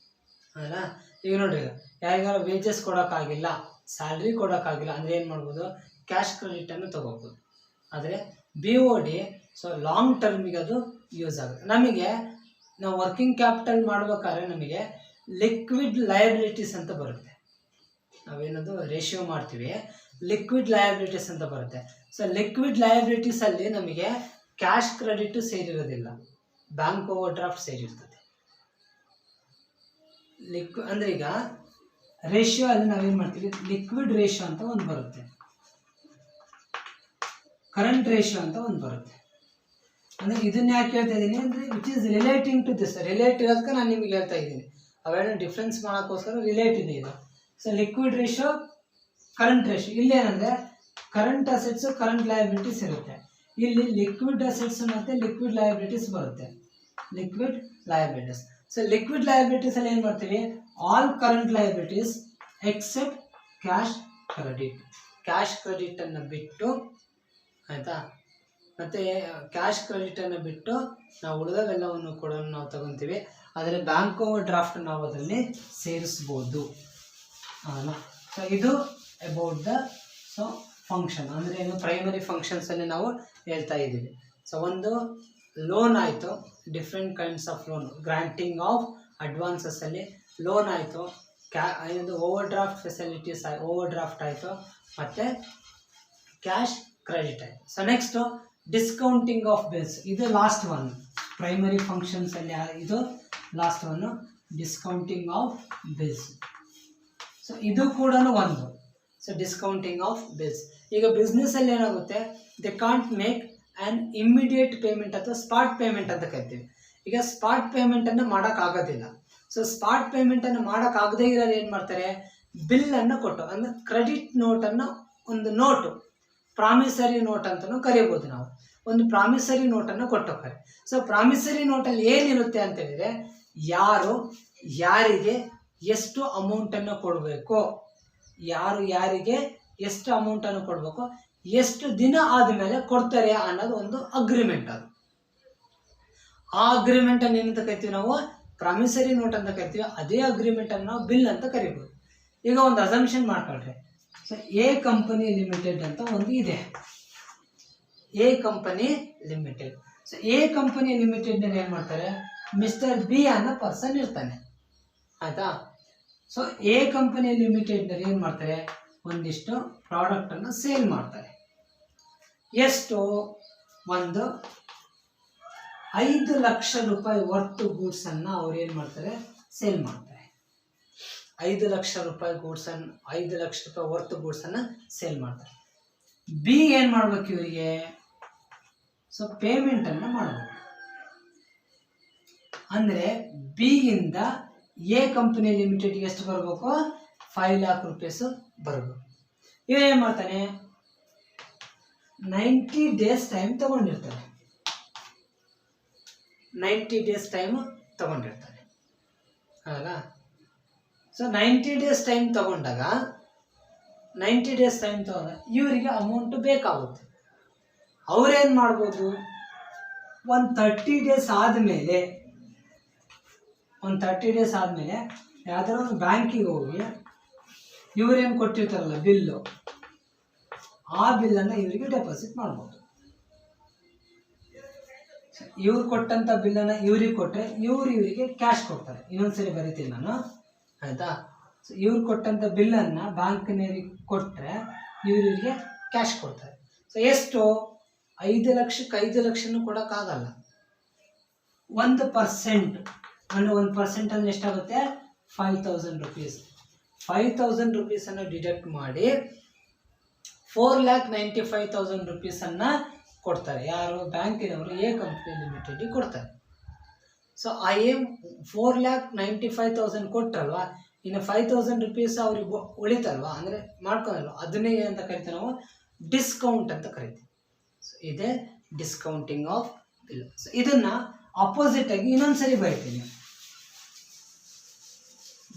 Speaker 1: ಅಲ್ಲ. ಈಗ ನೋಡ್ರಿ, ಯಾರಿಗಾರ ವೇಜಸ್ ಕೊಡೋಕ್ಕಾಗಿಲ್ಲ, ಸ್ಯಾಲ್ರಿ ಕೊಡೋಕ್ಕಾಗಿಲ್ಲ ಅಂದರೆ ಏನು ಮಾಡ್ಬೋದು, ಕ್ಯಾಶ್ ಕ್ರೆಡಿಟ್ ಅನ್ನು ತಗೋಬೋದು. ಆದರೆ BOD ಸೊ ಲಾಂಗ್ ಟರ್ಮಿಗೆ ಅದು ಯೂಸ್ ಆಗುತ್ತೆ. ನಮಗೆ ನಾವು ವರ್ಕಿಂಗ್ ಕ್ಯಾಪಿಟಲ್ ಮಾಡ್ಬೇಕಾದ್ರೆ ನಮಗೆ ಲಿಕ್ವಿಡ್ ಲಯಬಿಲಿಟೀಸ್ ಅಂತ ಬರುತ್ತೆ. ನಾವೇನದು ರೇಷಿಯೋ ಮಾಡ್ತೀವಿ, ಲಿಕ್ವಿಡ್ ಲಯಬಿಲಿಟೀಸ್ ಅಂತ ಬರುತ್ತೆ. ಸೊ ಲಿಕ್ವಿಡ್ ಲಯಬಿಲಿಟೀಸ್ ಅಲ್ಲಿ ನಮಗೆ ಕ್ಯಾಶ್ ಕ್ರೆಡಿಟ್ ಸೇರಿರೋದಿಲ್ಲ, ಬ್ಯಾಂಕ್ ಓವರ್ ಡ್ರಾಫ್ಟ್ ಸೇರಿರ್ತದೆ. ಅಂದ್ರೆ ಈಗ ರೇಷಿಯೋ ಅಲ್ಲಿ ನಾವೇನ್ ಮಾಡ್ತೀವಿ, ಲಿಕ್ವಿಡ್ ರೇಷಿಯೋ ಅಂತ ಒಂದು ಬರುತ್ತೆ, ಕರೆಂಟ್ ರೇಷಿಯೋ ಅಂತ ಒಂದು ಬರುತ್ತೆ. ಅಂದ್ರೆ ಇದನ್ನ ಯಾಕೆ ಹೇಳ್ತಾ ಇದ್ದೀನಿ ಅಂದ್ರೆ which is relating to this. Relative ಅದಕ್ಕೆ ನಾನು ನಿಮ್ಗೆ ಹೇಳ್ತಾ ಇದ್ದೀನಿ, ಅವೆರಡು ಡಿಫ್ರೆನ್ಸ್ ಮಾಡೋಕ್ಕೋಸ್ಕರ ರಿಲೇಟ್ ಇದೆ ಇದು. So liquid ratio, current ratio. ಇಲ್ಲೇನಂದ್ರೆ ಕರೆಂಟ್ ಅಸೆಟ್ಸ್, ಕರೆಂಟ್ ಲಯಬಿಲಿಟೀಸ್ ಇರುತ್ತೆ. ಇಲ್ಲಿ ಲಿಕ್ವಿಡ್ ಅಸೆಟ್ಸ್ ಮತ್ತೆ ಲಿಕ್ವಿಡ್ ಲಯಬಿಲಿಟೀಸ್ ಬರುತ್ತೆ, liquid liabilities. So liquid liabilities ಅಲ್ಲಿ ಏನು ಮಾಡ್ತೀವಿ, all current liabilities except cash credit. Cash credit ಅನ್ನು ಬಿಟ್ಟು, ಆಯ್ತಾ, ಮತ್ತೆ ಕ್ಯಾಶ್ ಕ್ರೆಡಿಟ್ ಅನ್ನು ಬಿಟ್ಟು ನಾವು ಉಳಿದವೆಲ್ಲವನ್ನು ಕೂಡ ನಾವು ತಗೊಂತೀವಿ. ಆದರೆ ಬ್ಯಾಂಕ್ ಓವರ್ ಡ್ರಾಫ್ಟ್ ನಾವು ಅದರಲ್ಲಿ ಸೇರಿಸ್ಬೋದು. ಸೊ ಇದು ಅಬೌಟ್ ದ ಸೊ ಫಂಕ್ಷನ್. ಅಂದರೆ ಏನು, ಪ್ರೈಮರಿ ಫಂಕ್ಷನ್ಸ್ ಅಲ್ಲಿ ನಾವು ಹೇಳ್ತಾ ಇದ್ದೀವಿ. ಸೊ ಒಂದು ಲೋನ್ ಆಯಿತು, different kinds of lone, granting of advances ಅಲ್ಲಿ ಲೋನ್ ಆಯಿತು, ಏನದು over draft facilities, over draft ಆಯಿತು, ಮತ್ತು ಕ್ಯಾಶ್ ಕ್ರೆಡಿಟ್ ಆಯಿತು. So next discounting of bills. ಇದು ಲಾಸ್ಟ್ ಒನ್ ಪ್ರೈಮರಿ ಫಂಕ್ಷನ್ಸ್ ಅಲ್ಲಿ, ಇದು last one, discounting of bills. So ಇದು ಕೂಡ ಒಂದು. So discounting of bills. ಈಗ ಬಿಸ್ನೆಸ್ ಅಲ್ಲಿ ಏನಾಗುತ್ತೆ, they can't make an immediate payment ಅಥವಾ ಸ್ಪಾಟ್ ಪೇಮೆಂಟ್ ಅಂತ ಕರಿತೀವಿ. ಈಗ ಸ್ಪಾಟ್ ಪೇಮೆಂಟ್ ಅನ್ನು ಮಾಡೋಕ್ಕಾಗೋದಿಲ್ಲ. ಸೊ ಸ್ಪಾಟ್ ಪೇಮೆಂಟ್ ಅನ್ನು ಮಾಡೋಕ್ಕಾಗದೇ ಇರೋರು ಏನು ಮಾಡ್ತಾರೆ, ಬಿಲ್ ಅನ್ನು ಕೊಟ್ಟು, ಅಂದರೆ ಕ್ರೆಡಿಟ್ ನೋಟನ್ನು, ಒಂದು ನೋಟು, ಪ್ರಾಮಿಸರಿ ನೋಟ್ ಅಂತಲೂ ಕರಿಬೋದು ನಾವು, ಒಂದು ಪ್ರಾಮಿಸರಿ ನೋಟನ್ನು ಕೊಟ್ಟೋಗ್ತಾರೆ. ಸೊ ಪ್ರಾಮಿಸರಿ ನೋಟಲ್ಲಿ ಏನಿರುತ್ತೆ ಅಂತ ಹೇಳಿದ್ರೆ, ಯಾರು ಯಾರಿಗೆ ಎಷ್ಟು ಅಮೌಂಟನ್ನು ಕೊಡಬೇಕು, ಯಾರು ಯಾರಿಗೆ ಎಷ್ಟು ಅಮೌಂಟನ್ನು ಕೊಡಬೇಕು, ಎಷ್ಟು ದಿನ ಆದಮೇಲೆ ಕೊಡ್ತಾರೆ ಅನ್ನೋದು ಒಂದು ಅಗ್ರಿಮೆಂಟ್. ಅದು ಆ ಅಗ್ರಿಮೆಂಟನ್ನು ಏನಂತ ಕರಿತೀವಿ ನಾವು, ಪ್ರಾಮಿಸರಿ ನೋಟ್ ಅಂತ ಕರಿತೀವಿ. ಅದೇ ಅಗ್ರಿಮೆಂಟನ್ನು ನಾವು ಬಿಲ್ ಅಂತ ಕರಿಬೋದು. ಈಗ ಒಂದು ಅಸಂಪ್ಷನ್ ಮಾಡ್ಕೊಳ್ರಿ. ಸೊ ಎ ಕಂಪನಿ ಲಿಮಿಟೆಡ್ ಅಂತ ಒಂದು ಇದೆ, a company limited. So a company ಲಿಮಿಟೆಡ್ನಲ್ಲಿ ಏನು ಮಾಡ್ತಾರೆ, ಮಿಸ್ಟರ್ ಬಿ ಅನ್ನೋ ಪರ್ಸನ್ ಇರ್ತಾನೆ, ಆಯಿತಾ. ಸೊ ಎ ಕಂಪನಿ ಲಿಮಿಟೆಡ್ನಲ್ಲಿ ಏನು ಮಾಡ್ತಾರೆ, ಒಂದಿಷ್ಟು ಪ್ರಾಡಕ್ಟನ್ನು ಸೇಲ್ ಮಾಡ್ತಾರೆ. ಎಷ್ಟು, ಒಂದು 5 ಲಕ್ಷ ರೂಪಾಯಿ ವರ್ತ್ ಗೂಡ್ಸನ್ನು ಅವ್ರು ಏನು ಮಾಡ್ತಾರೆ, ಸೇಲ್ ಮಾಡ್ತಾರೆ. 5 ಲಕ್ಷ ರೂಪಾಯಿ ಗೂಡ್ಸನ್ನು, 5 ಲಕ್ಷ ರೂಪಾಯಿ ವರ್ತ್ ಗೂಡ್ಸನ್ನು ಸೇಲ್ ಮಾಡ್ತಾರೆ. ಬಿ ಏನು ಮಾಡ್ಬೇಕು ಇವರಿಗೆ? ಸೊ ಪೇಮೆಂಟನ್ನು ಮಾಡಬೇಕು. ಅಂದರೆ ಬಿ ಇಂದ ಎ ಕಂಪನಿ ಲಿಮಿಟೆಡ್ಗೆ ಎಷ್ಟು ಬರಬೇಕು? 5 lakh rupees ಬರಬೇಕು. ಇವನೇನು ಮಾಡ್ತಾನೆ? 90 days ಟೈಮ್ ತಗೊಂಡಿರ್ತಾನೆ. 90 days ಟೈಮ್ ತಗೊಂಡಿರ್ತಾನೆ, ಹೌದಾ? ಸೊ 90 days ಟೈಮ್ ತಗೊಂಡಾಗ ಇವರಿಗೆ ಅಮೌಂಟ್ ಬೇಕಾಗುತ್ತೆ. ಅವ್ರೇನು ಮಾಡ್ಬೋದು? ಒಂದು 30 days ಆದಮೇಲೆ ಯಾವ್ದಾದ್ರು ಒಂದು ಬ್ಯಾಂಕಿಗೆ ಹೋಗಿ ಇವರೇನು ಕೊಟ್ಟಿರ್ತಾರಲ್ಲ ಬಿಲ್ಲು, ಆ ಬಿಲ್ಲನ್ನು ಇವರಿಗೆ ಡೆಪಾಸಿಟ್ ಮಾಡ್ಬೋದು. ಇವ್ರು ಕೊಟ್ಟಂಥ ಬಿಲ್ಲನ್ನು ಇವ್ರಿಗೆ ಕೊಟ್ಟರೆ ಇವರಿಗೆ ಕ್ಯಾಶ್ ಕೊಡ್ತಾರೆ. ಇನ್ನೊಂದ್ಸರಿ ಬರೀತೀನಿ ನಾನು, ಆಯಿತಾ? ಸೊ ಇವ್ರು ಕೊಟ್ಟಂಥ ಬಿಲ್ಲನ್ನು ಬ್ಯಾಂಕ್ನವ್ರಿಗೆ ಕೊಟ್ಟರೆ ಇವರಿಗೆ ಕ್ಯಾಶ್ ಕೊಡ್ತಾರೆ. ಸೊ ಎಷ್ಟು? 5 ಲಕ್ಷಕ್ಕೆ 5 ಲಕ್ಷನೂ ಕೊಡೋಕ್ಕಾಗಲ್ಲ. 1% ಅಂದರೆ 1% ಅಂದರೆ ಎಷ್ಟಾಗುತ್ತೆ? 5,000 rupees. 5,000 rupees ಡಿಡಕ್ಟ್ ಮಾಡಿ 4,95,000 rupees ಕೊಡ್ತಾರೆ. ಯಾರು? ಬ್ಯಾಂಕಿನವರು ಎ ಕಂಪ್ನಿ ಲಿಮಿಟೆಡ್ಗೆ ಕೊಡ್ತಾರೆ. ಸೊ ಆ 4,95,000 ಕೊಟ್ಟರಲ್ವಾ, ಇನ್ನು 5,000 rupees ಅವ್ರಿಗೆ ಉಳಿತಲ್ವಾ, ಅಂದರೆ ಮಾಡ್ಕೊಳಲ್ವ, ಅದನ್ನೇ ಏನಂತ ಕರಿತೀವಿ ನಾವು? ಡಿಸ್ಕೌಂಟ್ ಅಂತ ಕರಿತೀವಿ. ಸೊ ಇದೇ ಡಿಸ್ಕೌಂಟಿಂಗ್ ಆಫ್ ಬಿಲ್. ಸೊ ಇದನ್ನು ಅಪೋಸಿಟ್ ಆಗಿ ಇನ್ನೊಂದ್ಸರಿ ಬರೀತೀನಿ.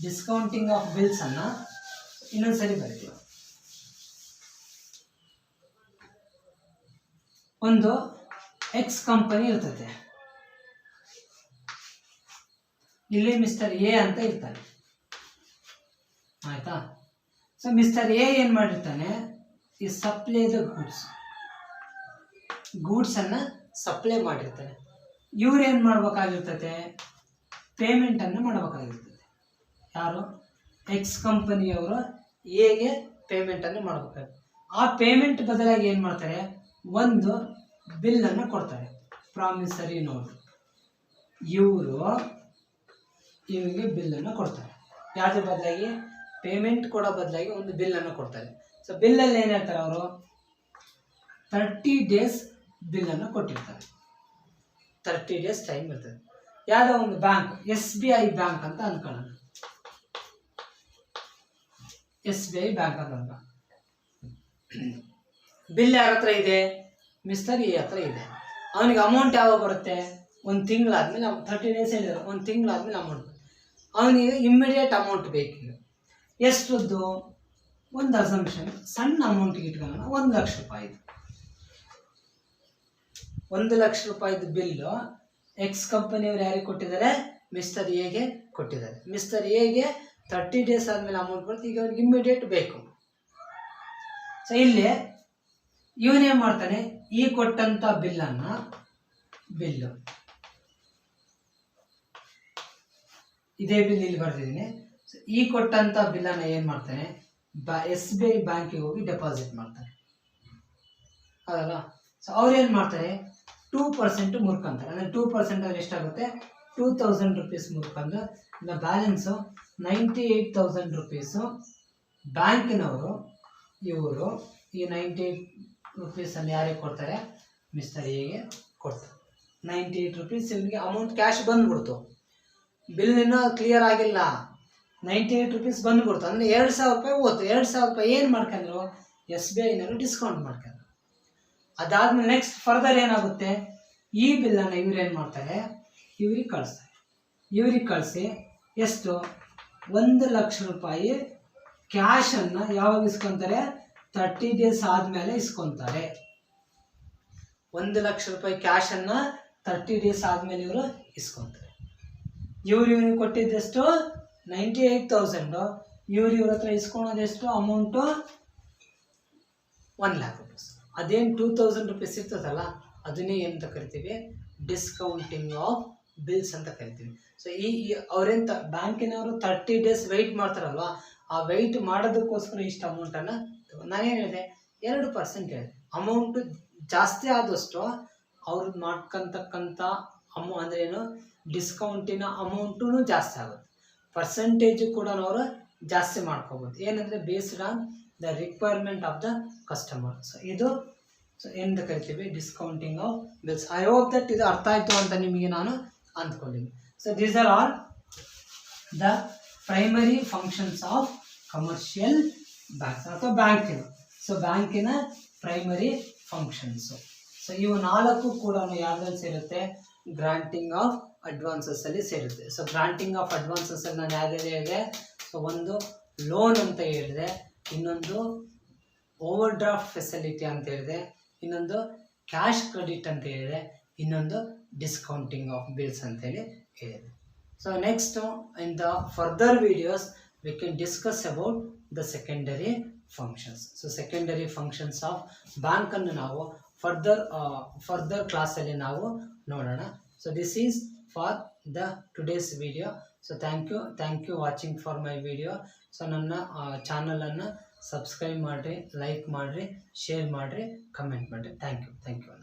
Speaker 1: ಡಿಸ್ಕೌಂಟಿಂಗ್ ಆಫ್ ಬಿಲ್ಸನ್ನು ಇನ್ನೊಂದ್ಸರಿ ಬರೀತೀವಿ. ಒಂದು ಎಕ್ಸ್ ಕಂಪನಿ ಇರ್ತದೆ, ಇಲ್ಲಿ ಮಿಸ್ಟರ್ ಎ ಅಂತ ಇರ್ತಾನೆ, ಆಯ್ತಾ? ಸೊ ಮಿಸ್ಟರ್ ಎ ಏನು ಮಾಡಿರ್ತಾನೆ? ಈ ಸಪ್ಲೈ ದ ಗೂಡ್ಸನ್ನು ಸಪ್ಲೈ ಮಾಡಿರ್ತಾನೆ. ಇವ್ರೇನು ಮಾಡ್ಬೇಕಾಗಿರ್ತದೆ? ಪೇಮೆಂಟನ್ನು ಮಾಡಬೇಕಾಗಿರ್ತದೆ. ಯಾರು? ಎಕ್ಸ್ ಕಂಪನಿಯವರು ಎಗೆ ಪೇಮೆಂಟನ್ನು ಮಾಡಬೇಕಾಗುತ್ತೆ. ಆ ಪೇಮೆಂಟ್ ಬದಲಾಗಿ ಏನು ಮಾಡ್ತಾರೆ? ಒಂದು ಬಿಲ್ಲನ್ನು ಕೊಡ್ತಾರೆ, ಪ್ರಾಮಿಸರಿ ನೋಟ್. ಇವರಿಗೆ ಬಿಲ್ಲನ್ನು ಕೊಡ್ತಾರೆ. ಯಾವ್ದ್ರ ಬದಲಾಗಿ? ಪೇಮೆಂಟ್ ಕೊಡೋ ಬದಲಾಗಿ ಒಂದು ಬಿಲ್ಲನ್ನು ಕೊಡ್ತಾರೆ. ಸೊ ಬಿಲ್ಲಲ್ಲಿ ಏನು ಹೇಳ್ತಾರೆ ಅವರು? 30 days ಬಿಲ್ಲನ್ನು ಕೊಟ್ಟಿರ್ತಾರೆ. 30 days ಟೈಮ್ ಇರ್ತದೆ. ಯಾವುದೋ ಒಂದು ಬ್ಯಾಂಕ್, SBI ಬ್ಯಾಂಕ್ ಅಂತ ಅನ್ಕೊಳ್ಳೋಣ. SBI ಬ್ಯಾಂಕ್ ಅಂತ ಬಿಲ್ ಯಾರ ಹತ್ರ ಇದೆ? ಮಿಸ್ಟರ್ ಎ ಹತ್ರ ಇದೆ. ಅವನಿಗೆ ಅಮೌಂಟ್ ಯಾವಾಗ ಬರುತ್ತೆ? ಒಂದು ತಿಂಗಳಾದ್ಮೇಲೆ. 30 days ಹೇಳಿದ್ರು, ಒಂದು ತಿಂಗಳಾದ್ಮೇಲೆ ಅಮೌಂಟ್. ಅವನಿಗೆ ಇಮ್ಮಿಡಿಯೇಟ್ ಅಮೌಂಟ್ ಬೇಕೀಗ. ಎಷ್ಟದ್ದು? ಒಂದು ಅಸಂಪ್ಷನ್ ಸಣ್ಣ ಅಮೌಂಟಿಗೆ ಇಟ್ಕೊಳ್ಳೋಣ, 1 ಲಕ್ಷ ರೂಪಾಯಿ. 1 ಲಕ್ಷ ರೂಪಾಯಿದು ಬಿಲ್ಲು ಎಕ್ಸ್ ಕಂಪನಿಯವರು ಯಾರಿಗೆ ಕೊಟ್ಟಿದ್ದಾರೆ? ಮಿಸ್ಟರ್ ಎಗೆ ಕೊಟ್ಟಿದ್ದಾರೆ. ಮಿಸ್ಟರ್ ಎಗೆ 30 days ಆದಮೇಲೆ ಅಮೌಂಟ್ ಬರುತ್ತೆ. ಈಗ ಅವ್ರಿಗೆ ಇಮ್ಮಿಡಿಯೇಟ್ ಬೇಕು. ಸೊ ಇಲ್ಲಿ ಇವನೇನು ಮಾಡ್ತಾನೆ? ಈ ಕೊಟ್ಟಂಥ ಬಿಲ್ಲು ಇದೇ ಬಿಲ್ ಇಲ್ಲಿ ಬರ್ತಿದ್ದೀನಿ. ಸೊ ಈ ಕೊಟ್ಟಂಥ ಬಿಲ್ಲನ್ನು ಏನು ಮಾಡ್ತಾನೆ? SBI ಬ್ಯಾಂಕಿಗೆ ಹೋಗಿ ಡೆಪಾಸಿಟ್ ಮಾಡ್ತಾರೆ, ಹೌದಲ್ಲ? ಸೊ ಅವ್ರೇನು ಮಾಡ್ತಾರೆ? 2% ಮುರ್ಕೊಂತಾರೆ. ಅಂದರೆ 2% ಅಲ್ಲಿ ಎಷ್ಟಾಗುತ್ತೆ? 2,000 rupees ಮುರ್ಕೊಂಡು ಇಲ್ಲ ಬ್ಯಾಲೆನ್ಸು 98,000 rupees ಬ್ಯಾಂಕಿನವರು ಇವರು ಈ 98 rupees ಯಾರಿಗೆ ಕೊಡ್ತಾರೆ? ಮಿಸ್ಟರ್ ಎಗೆ ಕೊಡ್ತಾರೆ. 98 rupees ಇವನಿಗೆ ಅಮೌಂಟ್ ಕ್ಯಾಶ್ ಬಂದ್ಬಿಡ್ತು. ಬಿಲ್ ಇನ್ನೂ ಕ್ಲಿಯರ್ ಆಗಿಲ್ಲ, 98 rupees ಬಂದ್ಬಿಡ್ತು. ಅಂದರೆ 2,000 ರೂಪಾಯಿ ಹೋಯ್ತು. 2,000 ರೂಪಾಯಿ ಏನು ಮಾಡ್ಕೊಂಡ್ರು? SBIನವರು ಡಿಸ್ಕೌಂಟ್ ಮಾಡ್ಕೊಂಡ್ರು. ಅದಾದ್ಮೇಲೆ ನೆಕ್ಸ್ಟ್ ಫರ್ದರ್ ಏನಾಗುತ್ತೆ? ಈ ಬಿಲ್ಲನ್ನು ಇವ್ರೇನು ಮಾಡ್ತಾರೆ? ಇವ್ರಿಗೆ ಕಳಿಸಿ ಎಷ್ಟು? 1 ಲಕ್ಷ ರೂಪಾಯಿ ಕ್ಯಾಶನ್ನು ಯಾವಾಗ ಇಸ್ಕೊತಾರೆ? 30 days ಆದಮೇಲೆ ಇಸ್ಕೊತಾರೆ. 1 ಲಕ್ಷ ರೂಪಾಯಿ ಕ್ಯಾಶನ್ನು 30 days ಆದಮೇಲೆ ಇವರು ಇಸ್ಕೊತಾರೆ. ಇವನಿಗೆ ಕೊಟ್ಟಿದ್ದೆಷ್ಟು? 98,000. ಇವ್ರ ಹತ್ರ ಇಸ್ಕೊಳೋದೆಷ್ಟು ಅಮೌಂಟು? 1 lakh rupees. ಅದೇನು 2,000 rupees ಇರ್ತದಲ್ಲ, ಅದನ್ನೇ ಏನಂತ ಕರಿತೀವಿ? ಡಿಸ್ಕೌಂಟಿಂಗ್ ಆಫ್ ಬಿಲ್ಸ್ ಅಂತ ಕರಿತೀವಿ. ಸೊ ಅವರೇನು ಬ್ಯಾಂಕಿನವರು 30 days ವೆಯ್ಟ್ ಮಾಡ್ತಾರಲ್ವ, ಆ ವೆಯ್ಟ್ ಮಾಡೋದಕ್ಕೋಸ್ಕರ ಇಷ್ಟು ಅಮೌಂಟನ್ನು ನಾನೇನು ಹೇಳಿದೆ? 2% ಹೇಳಿದೆ. ಅಮೌಂಟು ಜಾಸ್ತಿ ಆದಷ್ಟು ಅವ್ರದ್ದು ಮಾಡ್ಕೊತಕ್ಕಂಥ ಅಂದರೆ ಏನು? ಡಿಸ್ಕೌಂಟಿನ ಅಮೌಂಟೂ ಜಾಸ್ತಿ ಆಗುತ್ತೆ. ಪರ್ಸೆಂಟೇಜು ಕೂಡ ಅವರು ಜಾಸ್ತಿ ಮಾಡ್ಕೋಬೋದು. ಏನಂದರೆ based on the requirement of the customer. So ಇದು ಎಂದು ಕರಿತೀವಿ discounting of bills. I hope that ಇದು ಅರ್ಥ ಆಯಿತು ಅಂತ ನಿಮಗೆ ನಾನು ಅಂದ್ಕೊಂಡಿದ್ದೀನಿ. So these are all the primary functions of commercial bank ಅಥವಾ ಬ್ಯಾಂಕಿನ. ಸೊ ಬ್ಯಾಂಕಿನ ಪ್ರೈಮರಿ ಫಂಕ್ಷನ್ಸು. ಸೊ ಇವು 4 ಕೂಡ ಯಾವುದ್ರಲ್ಲಿ ಸೇರುತ್ತೆ? ಗ್ರಾಂಟಿಂಗ್ ಆಫ್ ಅಡ್ವಾನ್ಸಸ್ ಅಲ್ಲಿ ಸೇರುತ್ತೆ. ಸೊ ಗ್ರಾಂಟಿಂಗ್ ಆಫ್ ಅಡ್ವಾನ್ಸಸ್ ಅಲ್ಲಿ ನಾನು ಯಾವುದೇ ಹೇಳಿದೆ? ಸೊ ಒಂದು ಲೋನ್ ಅಂತ ಹೇಳಿದೆ, ಇನ್ನೊಂದು ಓವರ್ ಡ್ರಾಫ್ಟ್ ಫೆಸಿಲಿಟಿ ಅಂತ ಹೇಳಿದೆ, ಇನ್ನೊಂದು ಕ್ಯಾಶ್ ಕ್ರೆಡಿಟ್ ಅಂತ ಹೇಳಿದೆ, ಇನ್ನೊಂದು ಡಿಸ್ಕೌಂಟಿಂಗ್ ಆಫ್ ಬಿಲ್ಸ್ ಅಂತ ಹೇಳಿದೆ. So next in the further videos we can discuss about the secondary functions. So secondary functions of bank ಅನ್ನು ನಾವು ಫರ್ದರ್ ಕ್ಲಾಸಲ್ಲಿ ನಾವು ನೋಡೋಣ. So this is for the today's video. So thank you watching for my video. So ನನ್ನ ಚಾನಲನ್ನು subscribe ಮಾಡಿರಿ, like ಮಾಡಿರಿ, share ಮಾಡಿರಿ, ಕಮೆಂಟ್ ಮಾಡಿರಿ. Thank you.